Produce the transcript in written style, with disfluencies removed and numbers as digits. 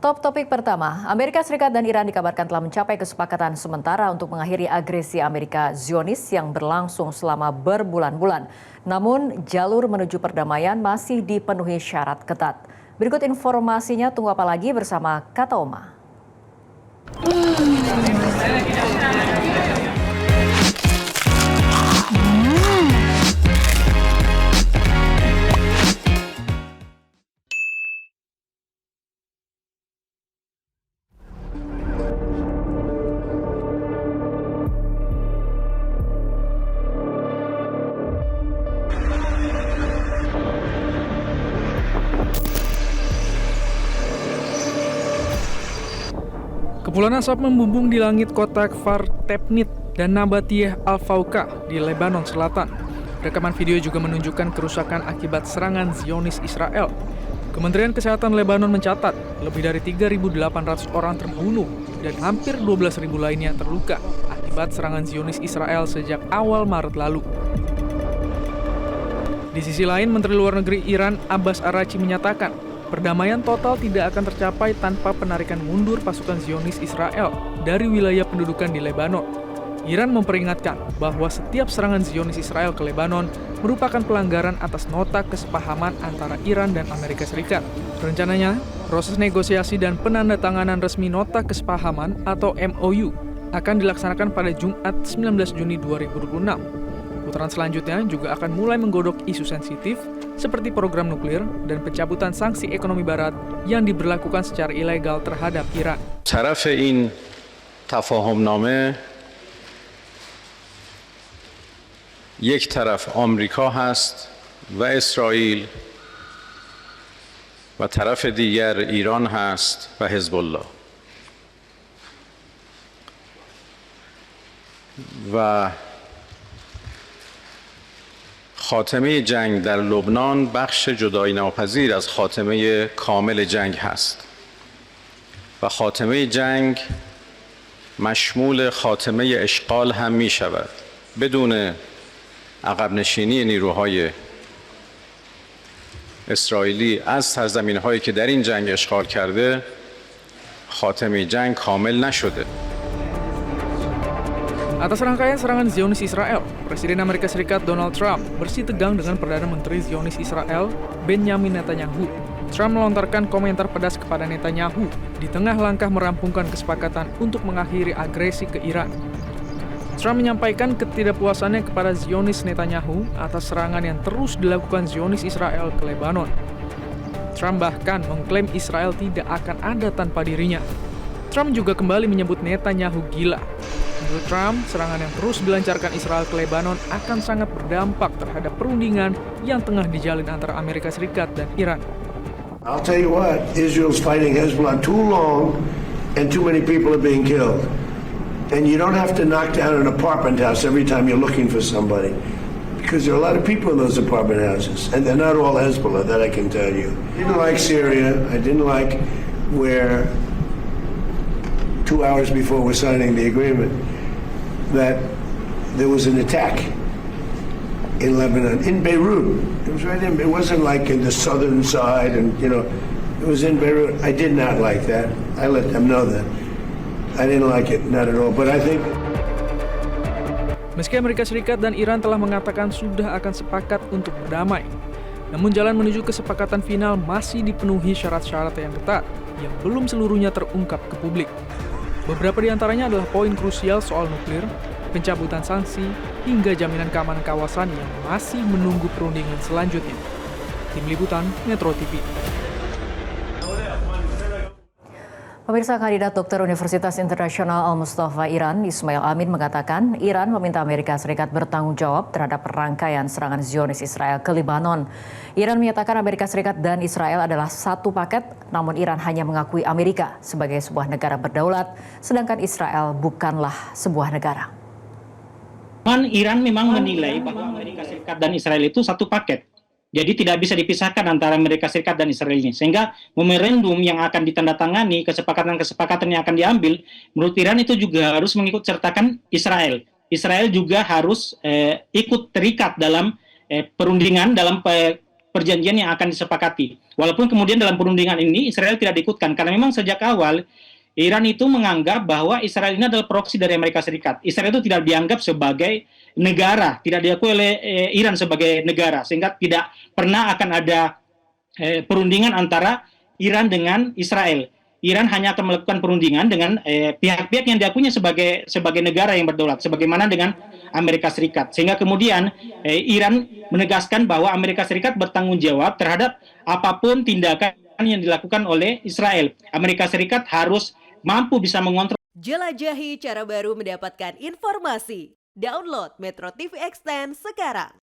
Top topik pertama, Amerika Serikat dan Iran dikabarkan telah mencapai kesepakatan sementara untuk mengakhiri agresi Amerika Zionis yang berlangsung selama berbulan-bulan. Namun, jalur menuju perdamaian masih dipenuhi syarat ketat. Berikut informasinya, tunggu apa lagi bersama Kata Oma. Kepulan asap membumbung di langit kota Kfar Tebnit dan Nabatiyeh Al-Fauqa di Lebanon Selatan. Rekaman video juga menunjukkan kerusakan akibat serangan Zionis Israel. Kementerian Kesehatan Lebanon mencatat lebih dari 3.800 orang terbunuh dan hampir 12.000 lainnya terluka akibat serangan Zionis Israel sejak awal Maret lalu. Di sisi lain, Menteri Luar Negeri Iran Abbas Araghchi menyatakan perdamaian total tidak akan tercapai tanpa penarikan mundur pasukan Zionis Israel dari wilayah pendudukan di Lebanon. Iran memperingatkan bahwa setiap serangan Zionis Israel ke Lebanon merupakan pelanggaran atas nota kesepahaman antara Iran dan Amerika Serikat. Rencananya, proses negosiasi dan penandatanganan resmi nota kesepahaman atau MOU akan dilaksanakan pada Jumat 19 Juni 2026. Putaran selanjutnya juga akan mulai menggodok isu sensitif seperti program nuklir dan pencabutan sanksi ekonomi barat yang diberlakukan secara ilegal terhadap Iran. طرف این تفاهمنامه یک طرف آمریکا هست و اسرائیل و طرف دیگر ایران هست و حزب الله و خاتمه جنگ در لبنان بخش جدایی ناپذیر از خاتمه کامل جنگ هست و خاتمه جنگ مشمول خاتمه اشغال هم می شود. بدون عقب نشینی نیروهای اسرائیلی از سرزمین‌هایی که در این جنگ اشغال کرده خاتمه جنگ کامل نشده. Atas rangkaian serangan Zionis Israel, Presiden Amerika Serikat Donald Trump bersitegang dengan Perdana Menteri Zionis Israel, Benjamin Netanyahu. Trump melontarkan komentar pedas kepada Netanyahu di tengah langkah merampungkan kesepakatan untuk mengakhiri agresi ke Iran. Trump menyampaikan ketidakpuasannya kepada Zionis Netanyahu atas serangan yang terus dilakukan Zionis Israel ke Lebanon. Trump bahkan mengklaim Israel tidak akan ada tanpa dirinya. Trump juga kembali menyebut Netanyahu gila. Menurut Trump, serangan yang terus dilancarkan Israel ke Lebanon akan sangat berdampak terhadap perundingan yang tengah dijalin antara Amerika Serikat dan Iran. I'll tell you what, Israel's fighting Hezbollah too long and too many people are being killed. And you don't have to knock down an apartment house every time you're looking for somebody. Because there are a lot of people in those apartment houses. And they're not all Hezbollah, that I can tell you. I didn't like Syria. I didn't like where 2 hours before we're signing the agreement that there was an attack in Lebanon, in Beirut. It was right in, it wasn't like in the southern side and, you know, it was in Beirut. I did not like that. I let them know that. I didn't like it, not at all, but I think... Meski Amerika Serikat dan Iran telah mengatakan sudah akan sepakat untuk berdamai, namun jalan menuju kesepakatan final masih dipenuhi syarat-syarat yang ketat yang belum seluruhnya terungkap ke publik. Beberapa di antaranya adalah poin krusial soal nuklir, pencabutan sanksi, hingga jaminan keamanan kawasan yang masih menunggu perundingan selanjutnya. Tim Liputan, Metro TV. Pemirsa, kandidat dokter Universitas Internasional Al-Mustafa Iran, Ismail Amin mengatakan Iran meminta Amerika Serikat bertanggung jawab terhadap rangkaian serangan Zionis Israel ke Lebanon. Iran menyatakan Amerika Serikat dan Israel adalah satu paket, namun Iran hanya mengakui Amerika sebagai sebuah negara berdaulat, sedangkan Israel bukanlah sebuah negara. Iran memang menilai bahwa Amerika Serikat dan Israel itu satu paket. Jadi tidak bisa dipisahkan antara Amerika Serikat dan Israel ini. Sehingga memorandum yang akan ditandatangani, kesepakatan-kesepakatan yang akan diambil, menurut Iran itu juga harus mengikut sertakan Israel. Israel juga harus ikut terikat dalam perundingan, dalam perjanjian yang akan disepakati. Walaupun kemudian dalam perundingan ini Israel tidak diikutkan, karena memang sejak awal Iran itu menganggap bahwa Israel ini adalah proksi dari Amerika Serikat. Israel itu tidak dianggap sebagai negara, tidak diakui oleh Iran sebagai negara, sehingga tidak pernah akan ada perundingan antara Iran dengan Israel. Iran hanya akan melakukan perundingan dengan pihak-pihak yang diakuinya sebagai negara yang berdaulat, sebagaimana dengan Amerika Serikat. Sehingga kemudian Iran menegaskan bahwa Amerika Serikat bertanggung jawab terhadap apapun tindakan yang dilakukan oleh Israel. Amerika Serikat harus mampu bisa mengontrol. Jelajahi cara baru mendapatkan informasi. Download Metro TV Extend sekarang.